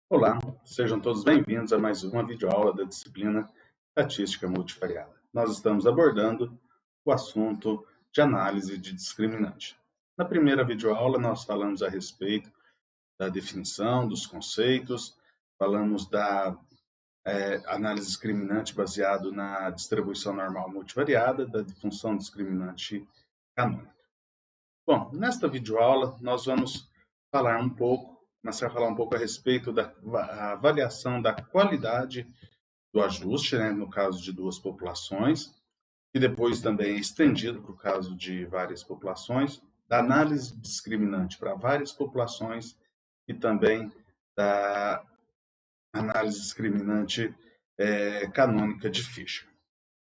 Olá, sejam todos bem-vindos a mais uma videoaula da disciplina Estatística Multivariada. Nós estamos abordando o assunto de análise de discriminante. Na primeira videoaula, nós falamos a respeito da definição, dos conceitos, falamos da análise discriminante baseado na distribuição normal multivariada, da função discriminante canônica. Bom, nesta videoaula, nós vamos começar a falar um pouco a respeito da avaliação da qualidade do ajuste, no caso de duas populações, e depois também é estendido para o caso de várias populações, da análise discriminante para várias populações e também da análise discriminante canônica de Fisher.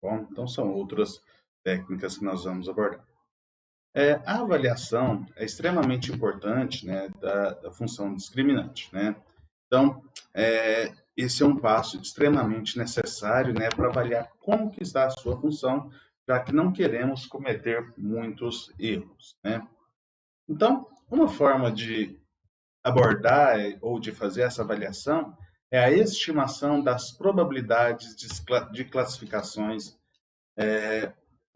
Bom, então são outras técnicas que nós vamos abordar. A avaliação é extremamente importante, da função discriminante, Então, esse é um passo extremamente necessário, para avaliar como que está a sua função, já que não queremos cometer muitos erros, Então, uma forma de abordar ou de fazer essa avaliação é a estimação das probabilidades de classificações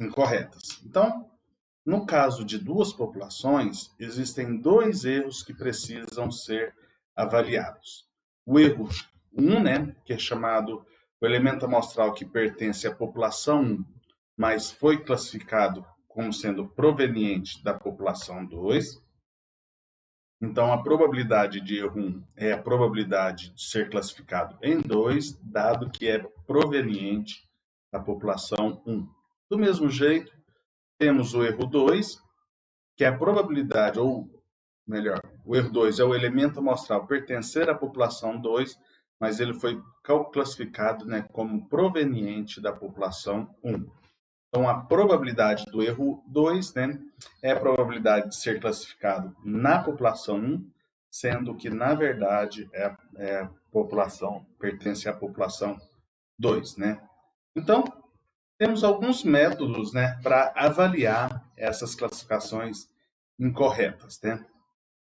incorretas. Então, no caso de duas populações, existem dois erros que precisam ser avaliados. O erro 1, que é chamado o elemento amostral que pertence à população 1, mas foi classificado como sendo proveniente da população 2. Então, a probabilidade de erro 1 é a probabilidade de ser classificado em 2, dado que é proveniente da população 1. Do mesmo jeito, temos o erro 2, que é a probabilidade, ou melhor, o erro 2 é o elemento amostral pertencer à população 2, mas ele foi classificado como proveniente da população 1. Então, a probabilidade do erro 2 é a probabilidade de ser classificado na população 1, sendo que, na verdade, pertence à população 2. Então, temos alguns métodos para avaliar essas classificações incorretas.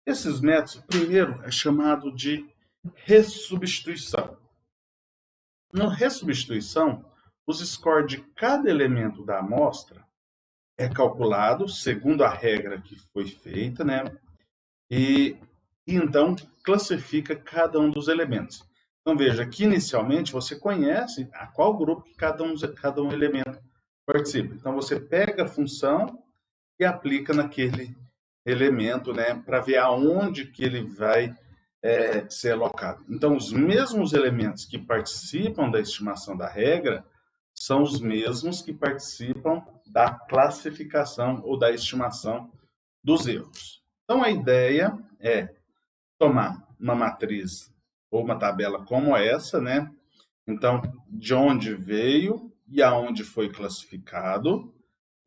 Esses métodos, o primeiro é chamado de ressubstituição. Na ressubstituição, os scores de cada elemento da amostra é calculado segundo a regra que foi feita, e então classifica cada um dos elementos. Então, veja que inicialmente você conhece a qual grupo que cada um elemento participa. Então, você pega a função e aplica naquele elemento, para ver aonde que ele vai ser alocado. Então, os mesmos elementos que participam da estimação da regra são os mesmos que participam da classificação ou da estimação dos erros. Então, a ideia é tomar uma matriz ou uma tabela como essa, Então, de onde veio e aonde foi classificado.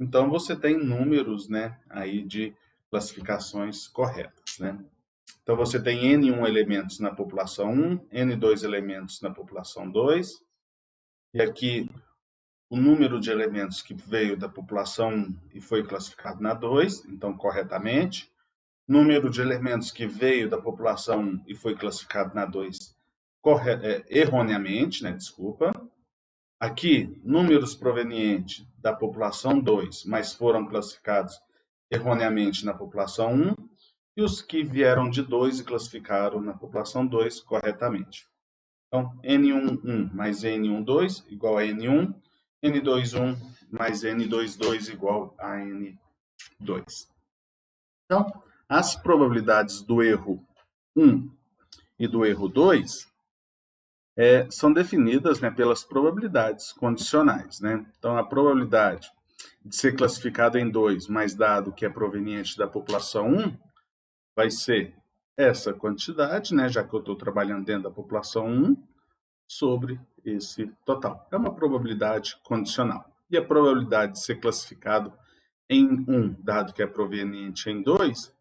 Então, você tem números, aí de classificações corretas, Então, você tem N1 elementos na população 1, N2 elementos na população 2, e aqui o número de elementos que veio da população 1 e foi classificado na 2, então, corretamente. Número de elementos que veio da população 1 e foi classificado na 2 erroneamente, Aqui, números provenientes da população 2, mas foram classificados erroneamente na população 1, e os que vieram de 2 e classificaram na população 2 corretamente. Então, N1, mais N12 igual a N1, N21 mais N22 igual a N2. Então, as probabilidades do erro 1 e do erro 2 são definidas pelas probabilidades condicionais. Então, a probabilidade de ser classificado em 2, mais dado que é proveniente da população 1, vai ser essa quantidade, já que eu estou trabalhando dentro da população 1, sobre esse total. É uma probabilidade condicional. E a probabilidade de ser classificado em 1, dado que é proveniente em 2,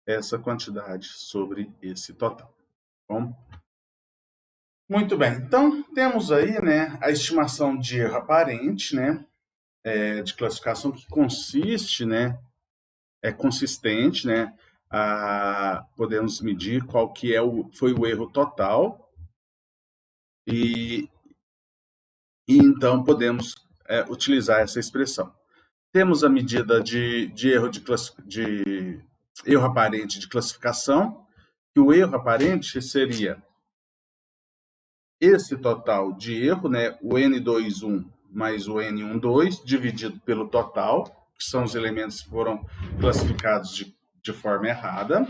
essa quantidade sobre esse total. Bom? Muito bem, então temos aí a estimação de erro aparente, de classificação que consiste, é consistente, podemos medir qual que foi o erro total e então podemos utilizar essa expressão. Temos a medida de erro aparente de classificação, que o erro aparente seria esse total de erro, né, o N21 mais o N12, dividido pelo total, que são os elementos que foram classificados de forma errada.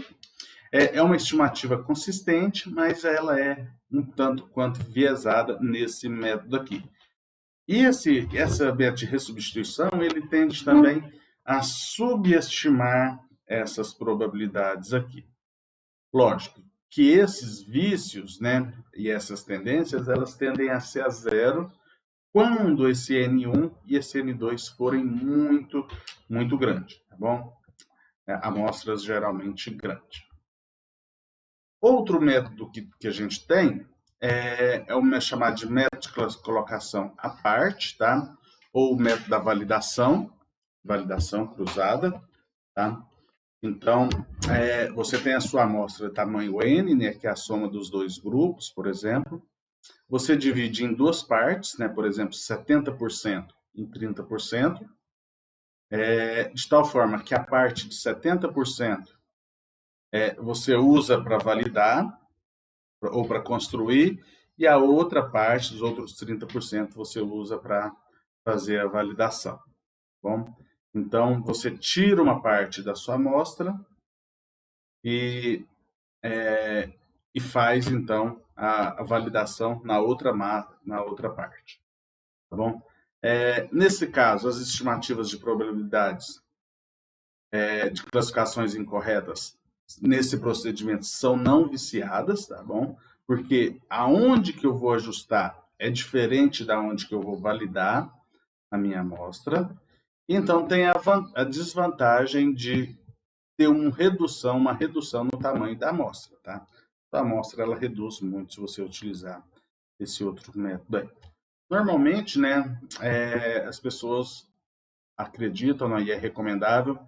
É uma estimativa consistente, mas ela é um tanto quanto viesada nesse método aqui. E essa método de ressubstituição, ele tende também a subestimar essas probabilidades aqui. Lógico que esses vícios, né, e essas tendências, elas tendem a ser a zero quando esse N1 e esse N2 forem muito, muito grandes, tá bom? Amostras geralmente grandes. Outro método que a gente tem é o chamado de método de colocação à parte, tá? Ou o método da validação cruzada, tá? Então, você tem a sua amostra de tamanho N, né, que é a soma dos dois grupos, por exemplo. Você divide em duas partes, né, por exemplo, 70% em 30%, de tal forma que a parte de 70% você usa para validar ou para construir, e a outra parte, os outros 30%, você usa para fazer a validação. Bom, então, você tira uma parte da sua amostra e faz, então, a validação na outra parte. Tá bom? Nesse caso, as estimativas de probabilidades de classificações incorretas nesse procedimento são não viciadas, tá bom? Porque aonde que eu vou ajustar é diferente da onde que eu vou validar a minha amostra. Então, tem a desvantagem de ter uma redução no tamanho da amostra, tá? A amostra, ela reduz muito se você utilizar esse outro método aí. Normalmente, né, as pessoas acreditam, né, e é recomendável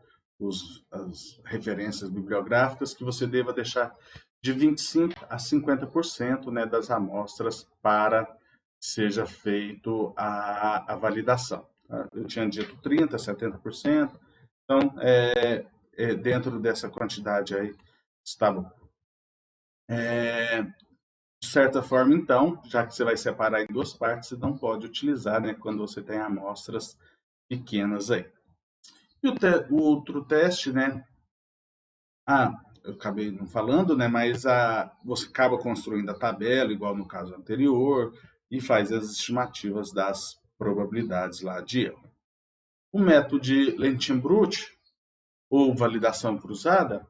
as referências bibliográficas que você deva deixar de 25% a 50%, né, das amostras para que seja feito a validação. Tá? Eu tinha dito 30%, 70%, então, dentro dessa quantidade aí, está bom. De certa forma, então, já que você vai separar em duas partes, você não pode utilizar, né, quando você tem amostras pequenas aí. E o outro teste, né? Eu acabei não falando, né? Mas você acaba construindo a tabela, igual no caso anterior, e faz as estimativas das probabilidades lá de erro. O método de Lentin-Brute, ou validação cruzada,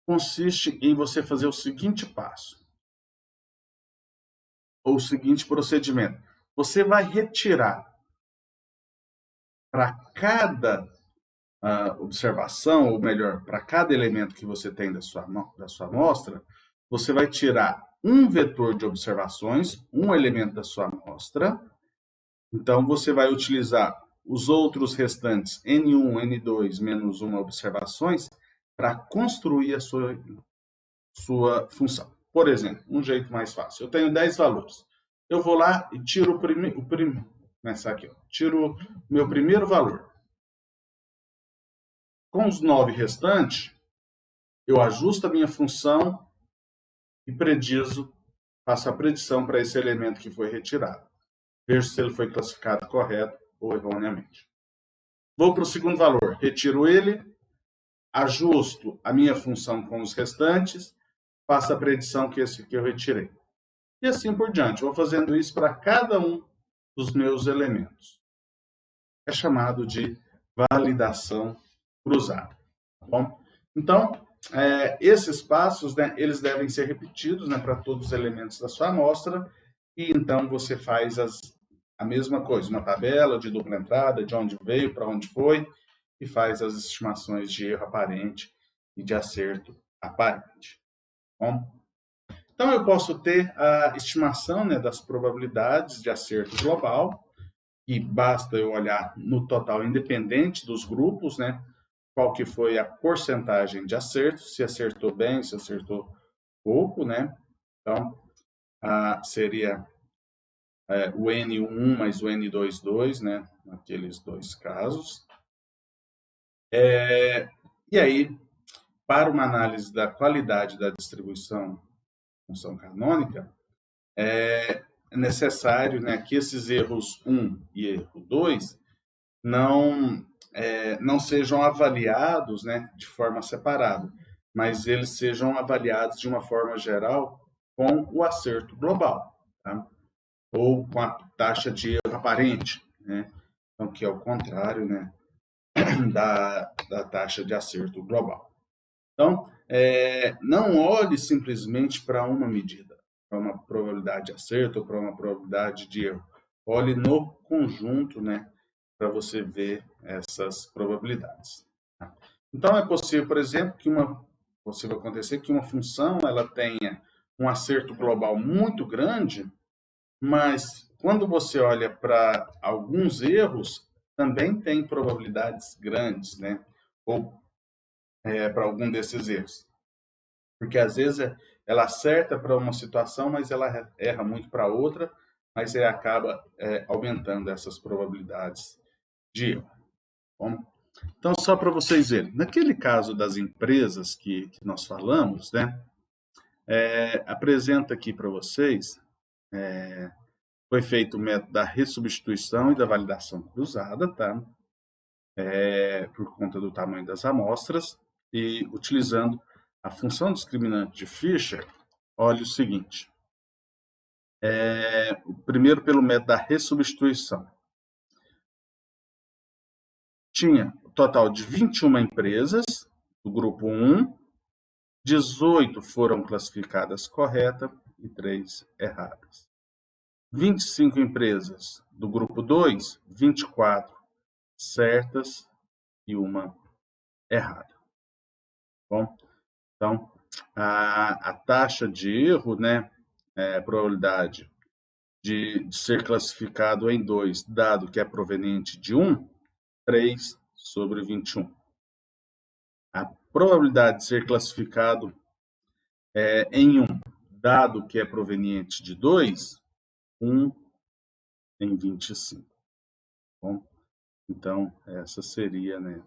consiste em você fazer o seguinte passo, ou o seguinte procedimento. Você vai retirar para cada observação, ou melhor, para cada elemento que você tem da sua amostra, você vai tirar um vetor de observações, um elemento da sua amostra. Então, você vai utilizar os outros restantes, N1, N2, menos 1 observações, para construir a sua função. Por exemplo, um jeito mais fácil. Eu tenho 10 valores. Eu vou lá e tiro tiro o meu primeiro valor. Com os 9 restantes, eu ajusto a minha função e faço a predição para esse elemento que foi retirado. Vejo se ele foi classificado correto ou erroneamente. Vou para o segundo valor, retiro ele, ajusto a minha função com os restantes, faço a predição que esse que eu retirei. E assim por diante. Vou fazendo isso para cada um dos meus elementos. É chamado de validação cruzada. Tá bom? Então, esses passos, né, eles devem ser repetidos, né, para todos os elementos da sua amostra, e então você faz a mesma coisa, uma tabela de dupla entrada, de onde veio, para onde foi, e faz as estimações de erro aparente e de acerto aparente. Bom, então, eu posso ter a estimação, né, das probabilidades de acerto global, e basta eu olhar no total independente dos grupos, né? qual que foi a porcentagem de acerto, se acertou bem, se acertou pouco, né? Então, seria o N1 mais o N22, né? Naqueles dois casos. E aí, para uma análise da qualidade da distribuição função canônica, é necessário, né, que esses erros 1 e erro 2 não sejam avaliados, né, de forma separada, mas eles sejam avaliados de uma forma geral com o acerto global, tá? Ou com a taxa de erro aparente, né? Então, que é o contrário, né, da taxa de acerto global. Então, não olhe simplesmente para uma medida, para uma probabilidade de acerto ou para uma probabilidade de erro. Olhe no conjunto, né, para você ver essas probabilidades. Tá? Então, é possível, por exemplo, possível acontecer que uma função ela tenha um acerto global muito grande, mas quando você olha para alguns erros, também tem probabilidades grandes, né? Ou para algum desses erros. Porque às vezes ela acerta para uma situação, mas ela erra muito para outra, mas ele acaba aumentando essas probabilidades de erro. Bom, então, só para vocês verem, naquele caso das empresas que nós falamos, né, apresenta aqui para vocês, foi feito o método da ressubstituição e da validação cruzada, tá? Por conta do tamanho das amostras, e utilizando a função discriminante de Fisher, olha o seguinte. Primeiro, pelo método da ressubstituição. Tinha um total de 21 empresas do grupo 1, 18 foram classificadas corretas e 3 erradas. 25 empresas do grupo 2, 24 certas e uma errada. Bom, então, a taxa de erro, né, a probabilidade de ser classificado em 2, dado que é proveniente de 1, 3 sobre 21. A probabilidade de ser classificado em 1, dado que é proveniente de 2, 1 em 25. Bom, então, essa seria, né,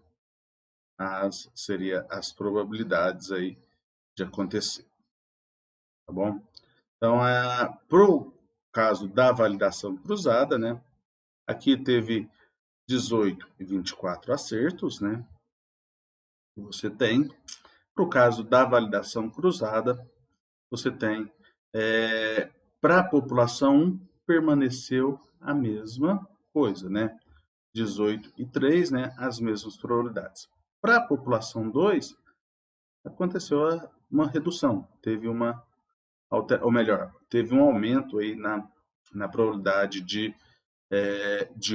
as probabilidades aí de acontecer. Tá bom? Então, para o caso da validação cruzada, né, aqui teve 18 e 24 acertos, né? Você tem. Para o caso da validação cruzada, você tem, para a população 1, permaneceu a mesma coisa, né? 18 e 3, né? As mesmas probabilidades. Para a população 2, aconteceu uma redução, teve teve um aumento aí na probabilidade de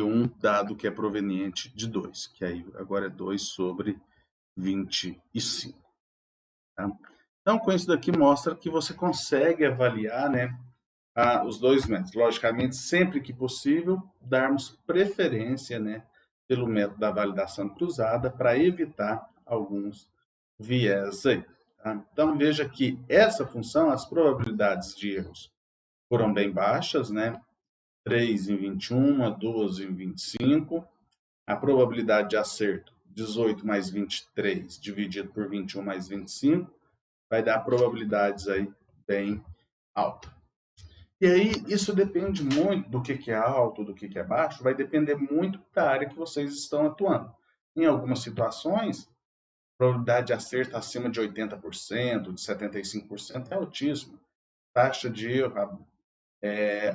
1, dado que é proveniente de 2, que aí agora é 2 sobre 25. Tá? Então, com isso daqui mostra que você consegue avaliar, né, os dois métodos. Logicamente, sempre que possível, darmos preferência, né, pelo método da validação cruzada para evitar alguns viés aí. Tá? Então, veja que essa função, as probabilidades de erros foram bem baixas, né? 3 em 21, 2 em 25. A probabilidade de acerto, 18 mais 23 dividido por 21 mais 25, vai dar probabilidades aí bem altas. E aí, isso depende muito do que é alto, do que é baixo, vai depender muito da área que vocês estão atuando. Em algumas situações, a probabilidade de acerto acima de 80%, de 75% é altíssima. Taxa de erro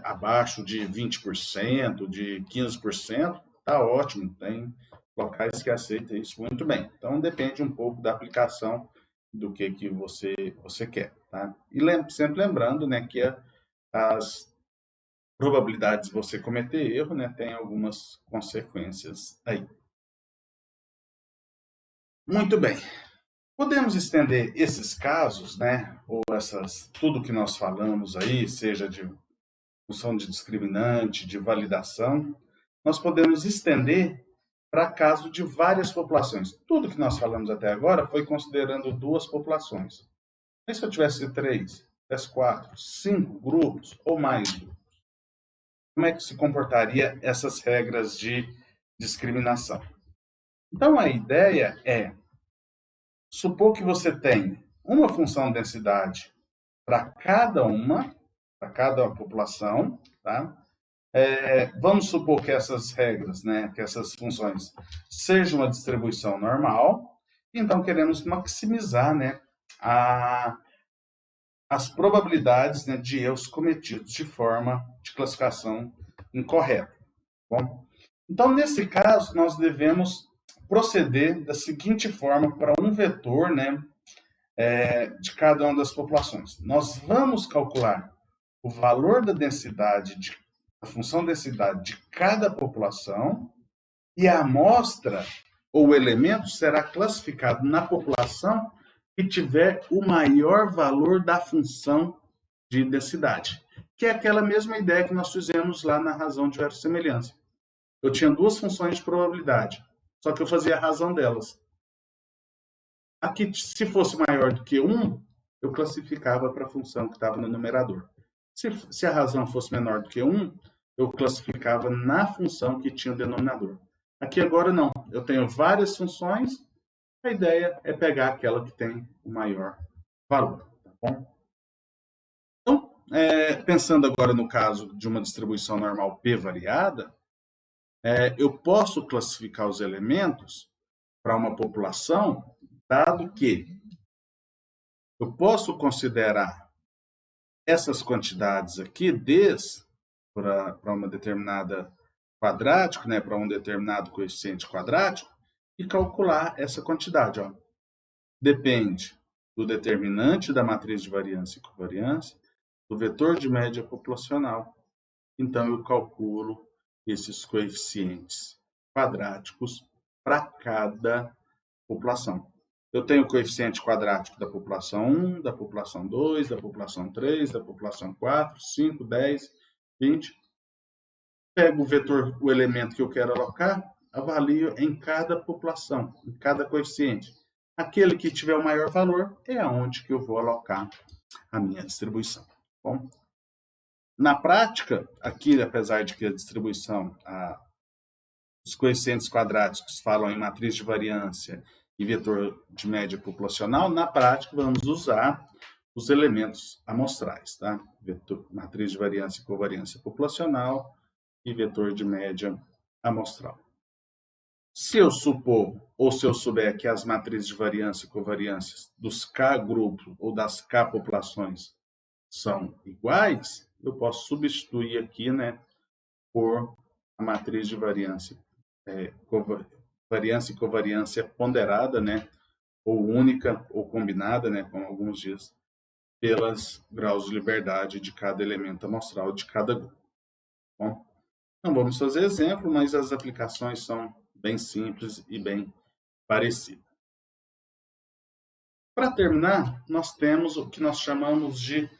abaixo de 20%, de 15%, está ótimo. Tem locais que aceitam isso muito bem. Então, depende um pouco da aplicação do que você quer. Tá? E sempre lembrando, né, que as probabilidades de você cometer erro, né, tem algumas consequências aí. Muito bem. Podemos estender esses casos, né, ou tudo que nós falamos aí, seja de função de discriminante, de validação, nós podemos estender para caso de várias populações. Tudo que nós falamos até agora foi considerando duas populações. Mas se eu tivesse 3, tivesse 4, 5 grupos ou mais grupos, como é que se comportaria essas regras de discriminação? Então, a ideia é supor que você tem uma função de densidade para para cada população, tá? Vamos supor que essas regras, né, que essas funções sejam uma distribuição normal, então queremos maximizar, né, as probabilidades, né, de erros cometidos de forma de classificação incorreta. Bom, então, nesse caso, nós devemos proceder da seguinte forma para um vetor, né, de cada uma das populações. Nós vamos calcular o valor da densidade, a função densidade de cada população, e a amostra ou o elemento será classificado na população que tiver o maior valor da função de densidade, que é aquela mesma ideia que nós fizemos lá na razão de verossimilhança. Eu tinha duas funções de probabilidade, só que eu fazia a razão delas. Aqui, se fosse maior do que 1, eu classificava para a função que estava no numerador. Se a razão fosse menor do que 1, eu classificava na função que tinha o denominador. Aqui agora não, eu tenho várias funções, a ideia é pegar aquela que tem o maior valor. Tá bom? Então, pensando agora no caso de uma distribuição normal p variada, eu posso classificar os elementos para uma população, dado que eu posso considerar essas quantidades aqui, para uma determinada quadrático, né, para um determinado coeficiente quadrático, e calcular essa quantidade. Ó. Depende do determinante da matriz de variância e covariância, do vetor de média populacional. Então, eu calculo esses coeficientes quadráticos para cada população. Eu tenho o coeficiente quadrático da população 1, da população 2, da população 3, da população 4, 5, 10, 20. Pego o vetor, o elemento que eu quero alocar, avalio em cada população, em cada coeficiente. Aquele que tiver o maior valor é aonde que eu vou alocar a minha distribuição. Bom, na prática, aqui, apesar de que a distribuição, os coeficientes quadráticos falam em matriz de variância e vetor de média populacional, na prática vamos usar os elementos amostrais, tá? Matriz de variância e covariância populacional e vetor de média amostral. Se eu supor, ou se eu souber que as matrizes de variância e covariância dos K grupos ou das K populações são iguais, eu posso substituir aqui, né, por a matriz de variância, variância e covariância ponderada, né, ou única ou combinada, né, como alguns dizem, pelas graus de liberdade de cada elemento amostral de cada grupo. Bom, não vamos fazer exemplo, mas as aplicações são bem simples e bem parecidas. Para terminar, nós temos o que nós chamamos de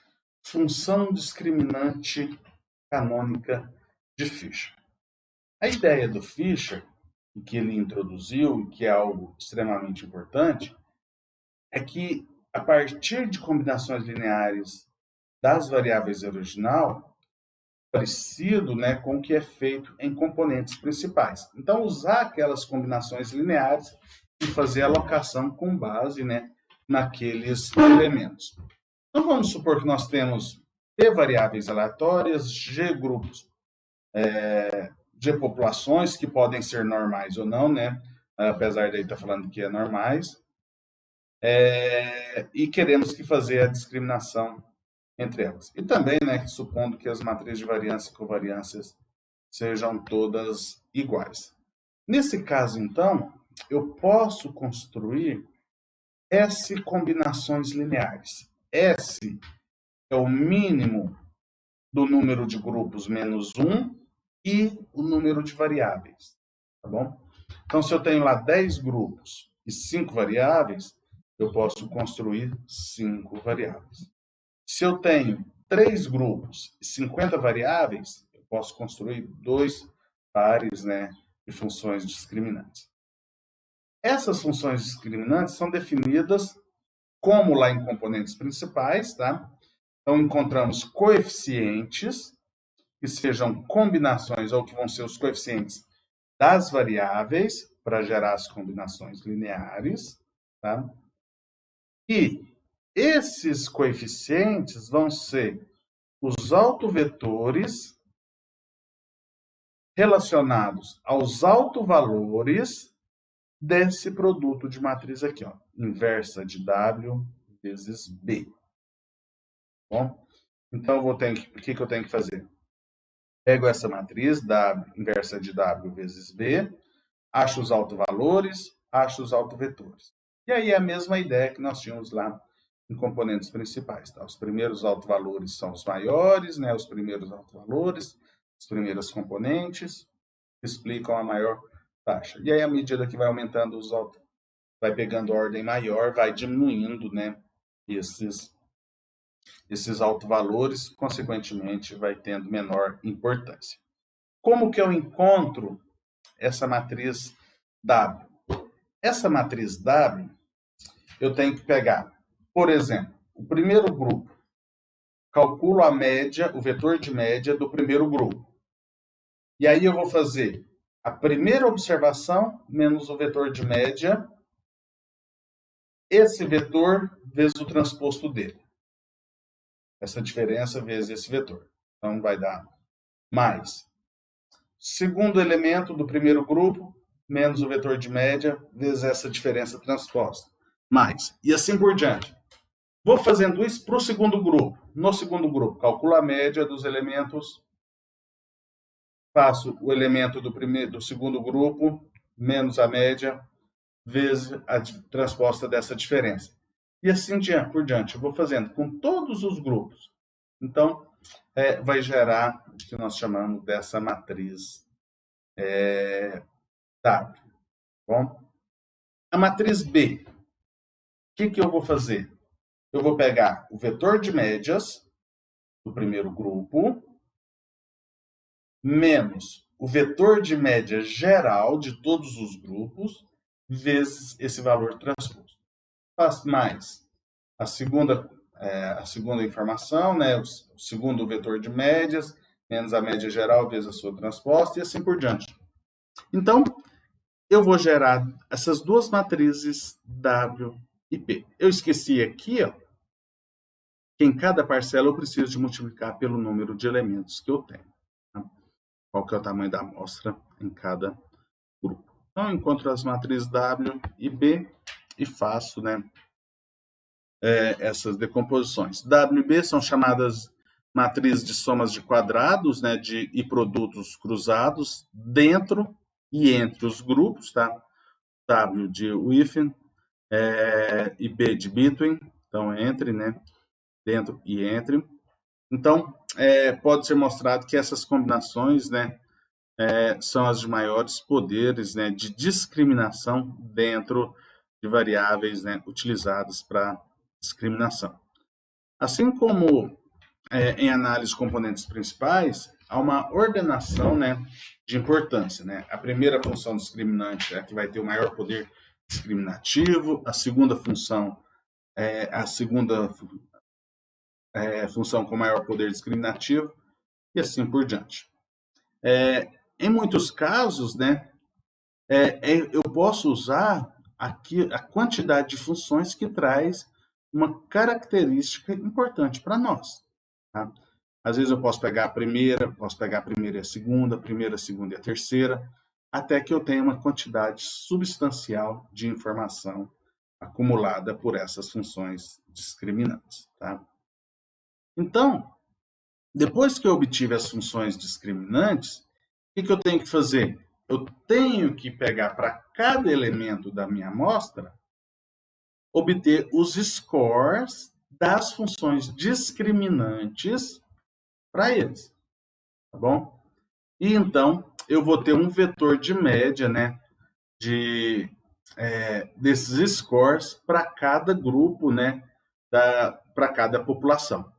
função discriminante canônica de Fisher. A ideia do Fisher, que ele introduziu, e que é algo extremamente importante, é que a partir de combinações lineares das variáveis original, parecido, né, com o que é feito em componentes principais. Então, usar aquelas combinações lineares e fazer a alocação com base, né, naqueles elementos. Então, vamos supor que nós temos P variáveis aleatórias, G grupos, G populações, que podem ser normais ou não, né, apesar de ele estar falando que é normais, e queremos que fazer a discriminação entre elas. E também, né, supondo que as matrizes de variância e covariâncias sejam todas iguais. Nesse caso, então, eu posso construir S combinações lineares. S é o mínimo do número de grupos menos 1 e o número de variáveis. Tá bom? Então, se eu tenho lá 10 grupos e 5 variáveis, eu posso construir 5 variáveis. Se eu tenho 3 grupos e 50 variáveis, eu posso construir 2 pares, né, de funções discriminantes. Essas funções discriminantes são definidas como lá em componentes principais, tá? Então, encontramos coeficientes, que sejam combinações ou que vão ser os coeficientes das variáveis para gerar as combinações lineares, tá? E esses coeficientes vão ser os autovetores relacionados aos autovalores desse produto de matriz aqui, ó, inversa de W vezes B. Bom, então o que eu tenho que fazer? Pego essa matriz, W, inversa de W vezes B, acho os autovalores, acho os autovetores. E aí é a mesma ideia que nós tínhamos lá em componentes principais. Tá? Os primeiros autovalores são os maiores, né? Os primeiros autovalores, as primeiras componentes, explicam a maior taxa. E aí, à medida que vai aumentando os vai pegando ordem maior, vai diminuindo, né? Esses autovalores, consequentemente, vai tendo menor importância. Como que eu encontro essa matriz W? Essa matriz W, eu tenho que pegar, por exemplo, o primeiro grupo. Calculo a média, o vetor de média do primeiro grupo. E aí eu vou fazer a primeira observação menos o vetor de média, esse vetor vezes o transposto dele. Essa diferença vezes esse vetor. Então vai dar mais segundo elemento do primeiro grupo menos o vetor de média vezes essa diferença transposta. Mais. E assim por diante. Vou fazendo isso para o segundo grupo. No segundo grupo, calculo a média dos elementos, faço o elemento do segundo grupo menos a média vezes a transposta dessa diferença. E assim por diante. Eu vou fazendo com todos os grupos. Então, vai gerar o que nós chamamos dessa matriz W. Bom, a matriz B, o que eu vou fazer? Eu vou pegar o vetor de médias do primeiro grupo menos o vetor de média geral de todos os grupos vezes esse valor transposto. Faz mais a segunda informação, né, o segundo vetor de médias menos a média geral vezes a sua transposta e assim por diante. Então, eu vou gerar essas duas matrizes W e P. Eu esqueci aqui, ó, que em cada parcela eu preciso de multiplicar pelo número de elementos que eu tenho. Tá? Qual que é o tamanho da amostra em cada grupo. Então, eu encontro as matrizes W e B e faço, né, essas decomposições. W e B são chamadas matrizes de somas de quadrados, né, e produtos cruzados dentro e entre os grupos, tá? W de within e B de between, então entre, né, dentro e entre. Então, pode ser mostrado que essas combinações, né, são as de maiores poderes, né, de discriminação dentro de variáveis, né, utilizadas para discriminação. Assim como em análise de componentes principais, há uma ordenação, né, de importância. Né? A primeira função discriminante é a que vai ter o maior poder discriminativo, a segunda função é a segunda função com maior poder discriminativo, e assim por diante. Em muitos casos, né, eu posso usar aqui a quantidade de funções que traz uma característica importante para nós. Tá? Às vezes eu posso pegar a primeira e a segunda e a terceira, até que eu tenha uma quantidade substancial de informação acumulada por essas funções discriminantes. Tá? Então, depois que eu obtive as funções discriminantes, o que eu tenho que fazer? Eu tenho que pegar para cada elemento da minha amostra, obter os scores das funções discriminantes para eles, tá bom? E então, eu vou ter um vetor de média, né, desses scores para cada grupo, né, para cada população.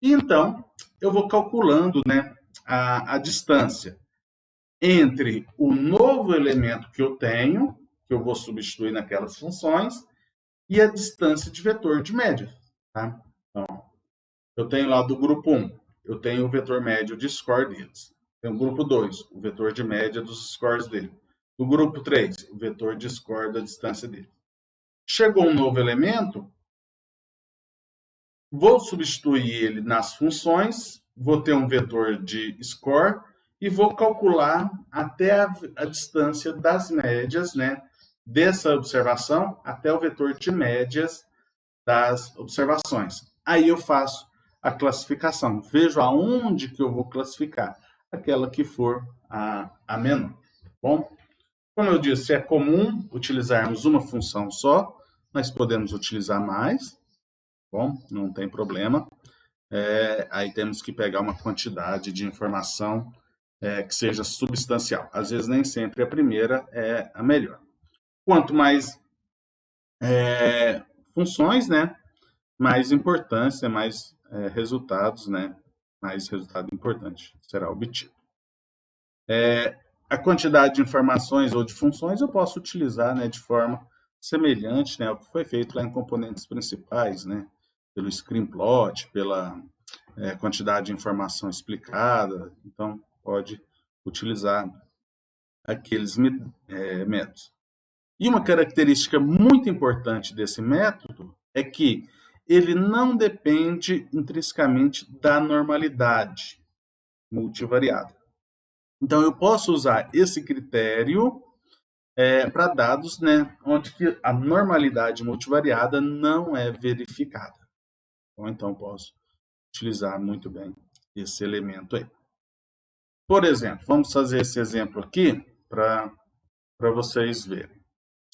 E então, eu vou calculando, né, a distância entre o novo elemento que eu tenho, que eu vou substituir naquelas funções, e a distância de vetor de média. Tá? Então, eu tenho lá do grupo 1, eu tenho o vetor médio de score deles. Tem o grupo 2, o vetor de média dos scores dele. Do grupo 3, o vetor de score da distância dele. Chegou um novo elemento, vou substituir ele nas funções, vou ter um vetor de score e vou calcular até a distância das médias, né, dessa observação até o vetor de médias das observações. Aí eu faço a classificação, vejo aonde que eu vou classificar, aquela que for a menor. Bom, como eu disse, é comum utilizarmos uma função só, mas podemos utilizar mais, bom, não tem problema. Aí temos que pegar uma quantidade de informação que seja substancial. Às vezes nem sempre a primeira é a melhor. Quanto mais funções, né, mais importância, mais resultados, né, mais resultado importante será obtido. A quantidade de informações ou de funções eu posso utilizar, né, de forma semelhante, né, ao que foi feito lá em componentes principais, né, pelo screenplot, pela quantidade de informação explicada. Então, pode utilizar aqueles métodos. E uma característica muito importante desse método é que ele não depende intrinsecamente da normalidade multivariada. Então, eu posso usar esse critério para dados, né, onde que a normalidade multivariada não é verificada. Então, posso utilizar muito bem esse elemento aí. Por exemplo, vamos fazer esse exemplo aqui para vocês verem.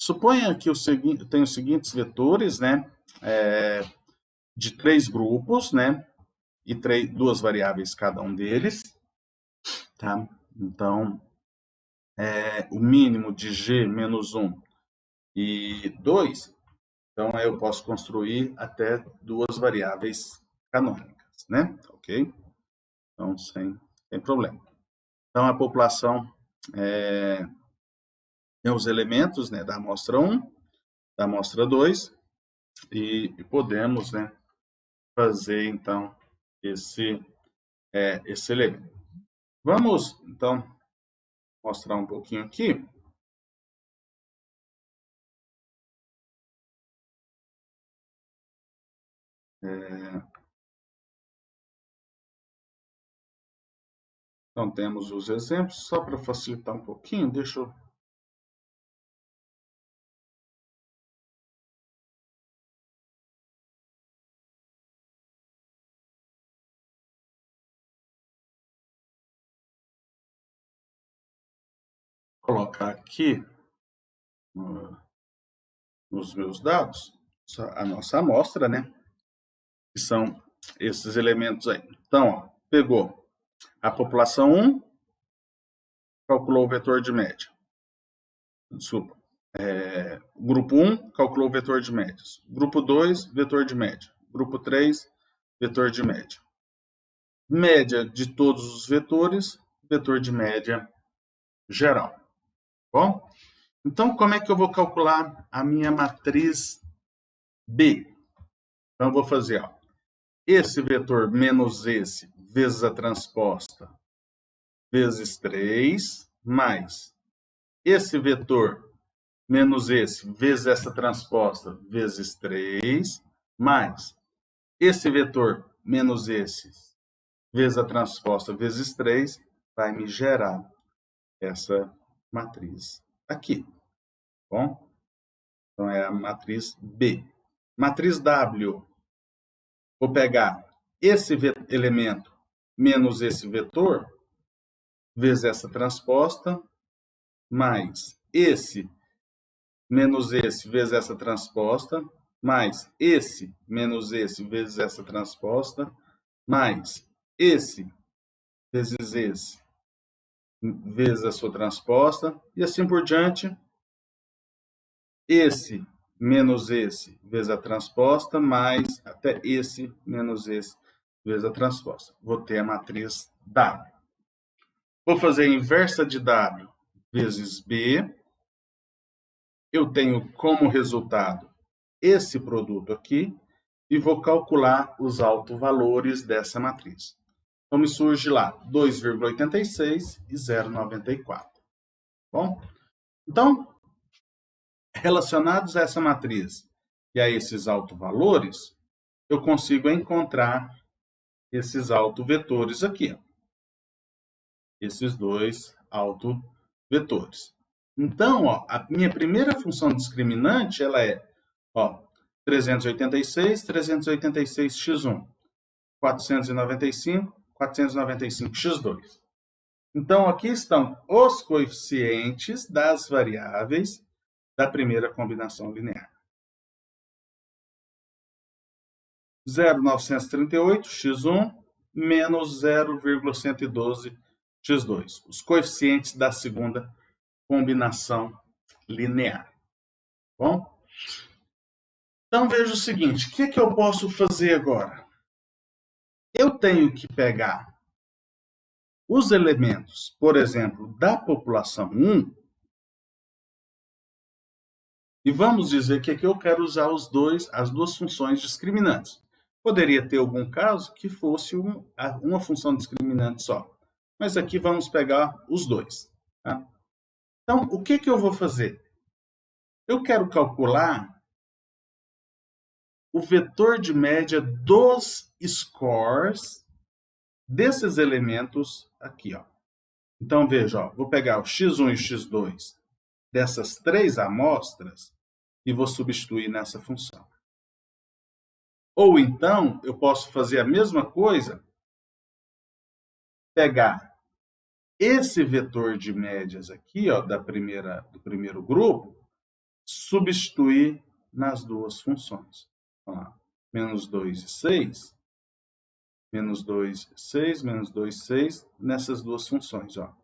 Suponha que eu tenho os seguintes vetores, né, de 3 grupos, né, e 2 variáveis cada um deles, tá? Então, o mínimo de G menos 1 e 2, então eu posso construir até 2 variáveis canônicas, né? Ok? Então, sem problema. Então, a população tem os elementos, né, da amostra 1, da amostra 2, e podemos, né, fazer, então, esse elemento. Vamos, então, mostrar um pouquinho aqui. Então, temos os exemplos. Só para facilitar um pouquinho, deixa eu... colocar aqui nos meus dados a nossa amostra, né? Que são esses elementos aí. Então, ó, pegou a população 1, calculou o vetor de média. Desculpa. Grupo 1, calculou o vetor de médias. Grupo 2, vetor de média. Grupo 3, vetor de média. Média de todos os vetores, vetor de média geral. Bom? Então, como é que eu vou calcular a minha matriz B? Então, eu vou fazer esse vetor menos esse vezes a transposta vezes 3, mais esse vetor menos esse vezes essa transposta vezes 3, mais esse vetor menos esse vezes a transposta vezes 3, vai me gerar essa matriz aqui. Bom? Então, é a matriz B. Matriz W. Vou pegar esse elemento menos esse vetor, vezes essa transposta, mais esse menos esse vezes essa transposta, mais esse menos esse vezes essa transposta, mais esse vezes esse vezes a sua transposta, e assim por diante. Esse menos esse vezes a transposta, mais até esse menos esse vezes a transposta. Vou ter a matriz W. Vou fazer a inversa de W vezes B. Eu tenho como resultado esse produto aqui e vou calcular os autovalores dessa matriz. Então, me surge lá 2,86 e 0,94. Bom, então, relacionados a essa matriz e a esses autovalores, eu consigo encontrar esses autovetores aqui. Ó. Esses dois autovetores. Então, ó, a minha primeira função discriminante ela é 386, 386x1, 495, 495x2. Então, aqui estão os coeficientes das variáveis da primeira combinação linear. 0,938x1 menos 0,112x2. Os coeficientes da segunda combinação linear. Bom? Então, veja o seguinte, o que eu posso fazer agora? Eu tenho que pegar os elementos, por exemplo, da população 1, e vamos dizer que aqui eu quero usar as duas funções discriminantes. Poderia ter algum caso que fosse uma função discriminante só, mas aqui vamos pegar os dois. Tá? Então, o que eu vou fazer? Eu quero calcular o vetor de média dos scores desses elementos aqui. Ó. Então, veja, ó, vou pegar o x1 e o x2 dessas três amostras e vou substituir nessa função. Ou então, eu posso fazer a mesma coisa, pegar esse vetor de médias aqui, ó, do primeiro grupo, substituir nas duas funções. Vamos lá. Menos 2 e 6, menos 2, 6, menos 2, 6, nessas duas funções. Ó.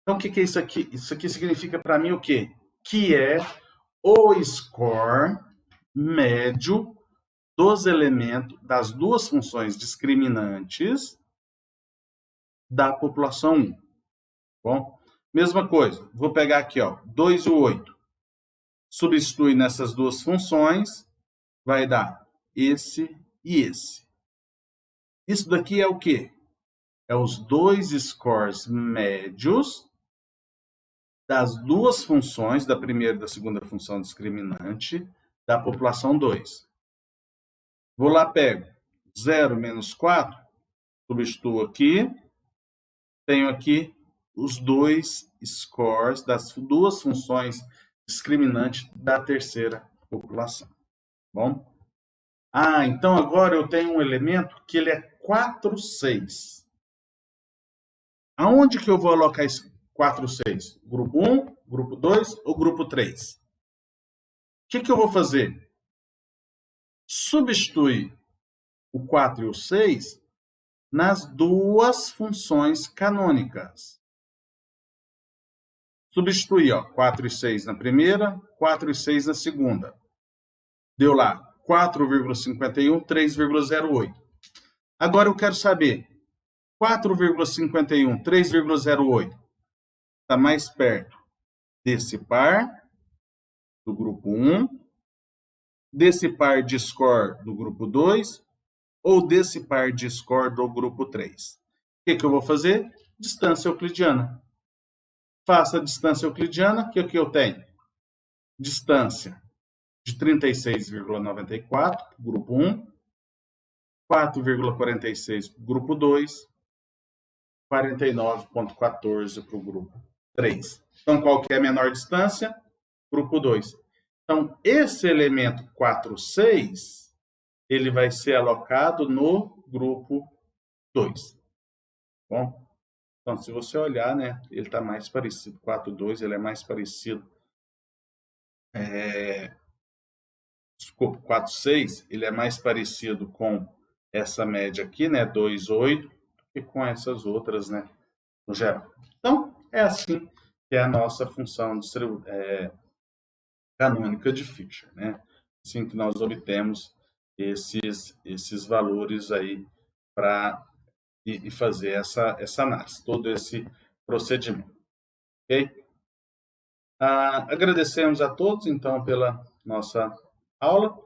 Então, o que é isso aqui? Isso aqui significa para mim o quê? Que é o score médio dos elementos das duas funções discriminantes da população 1. Bom, mesma coisa, vou pegar aqui, ó, 2 e 8. Substituir nessas duas funções, vai dar esse e esse. Isso daqui é o quê? É os dois scores médios das duas funções, da primeira e da segunda função discriminante, da população 2. Vou lá, pego 0 menos 4, substituo aqui, tenho aqui os dois scores das duas funções discriminantes da terceira população. Bom? Então agora eu tenho um elemento que ele é 4, 6. Aonde que eu vou alocar esse 4, 6? Grupo 1, grupo 2 ou grupo 3? O que eu vou fazer? Substituir o 4 e o 6 nas duas funções canônicas. Substituir, ó, 4 e 6 na primeira, 4 e 6 na segunda. Deu lá 4,51, 3,08. Agora eu quero saber, 4,51, 3,08 está mais perto desse par do grupo 1, desse par de score do grupo 2 ou desse par de score do grupo 3. O que eu vou fazer? Distância euclidiana. Faça a distância euclidiana, o que eu tenho? Distância de 36,94 para o grupo 1, 4,46 para o grupo 2, 49,14 para o grupo 3. Então, qual que é a menor distância? Grupo 2. Então, esse elemento 4, 6, ele vai ser alocado no grupo 2. Bom, então, se você olhar, né, ele está mais parecido. 4, 2, ele é mais parecido. Desculpa, 4, 6, ele é mais parecido com essa média aqui, né, 2, 8, do que com essas outras, né, no geral. Então, é assim que é a nossa função canônica de Fisher, né? Assim que nós obtemos esses valores aí para fazer essa análise, todo esse procedimento. Ok? Agradecemos a todos, então, pela nossa aula.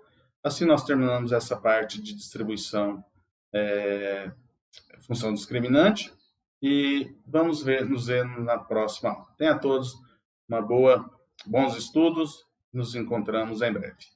Assim, nós terminamos essa parte de distribuição, função discriminante, e vamos nos ver na próxima aula. Tenha a todos bons estudos, nos encontramos em breve.